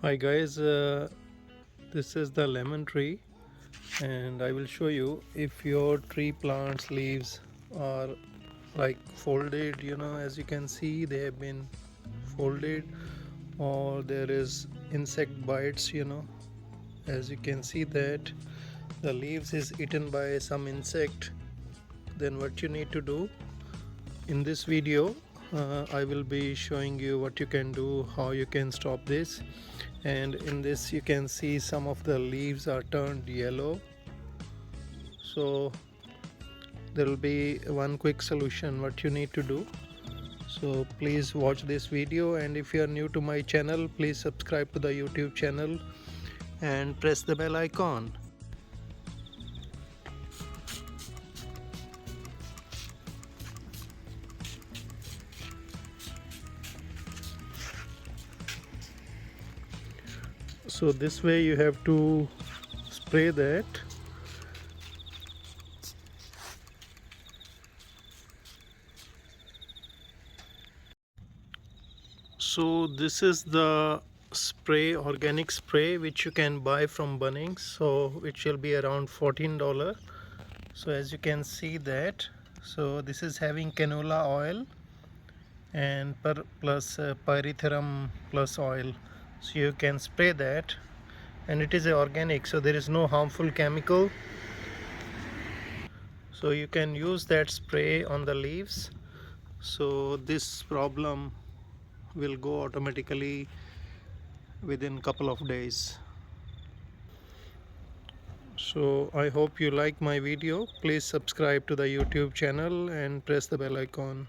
Hi guys, this is the lemon tree and I will show you if your tree plants leaves are like folded, as you can see they have been folded, or there is insect bites, as you can see that the leaves is eaten by some insect. Then what you need to do in this video, I will be showing you what you can do, how you can stop this. And in this you can see some of the leaves are turned yellow, so there will be one quick solution what you need to do. So please watch this video, and if you are new to my channel, please subscribe to the YouTube channel and press the bell icon. So this way you have to spray that. So this is the spray, organic spray, which you can buy from Bunnings, so which will be around $14. So as you can see that, so this is having canola oil and plus pyrethrum plus oil, so you can spray that, and it is organic, so there is no harmful chemical, so you can use that spray on the leaves, so this problem will go automatically within couple of days. So I hope you like my video. Please subscribe to the YouTube channel and press the bell icon.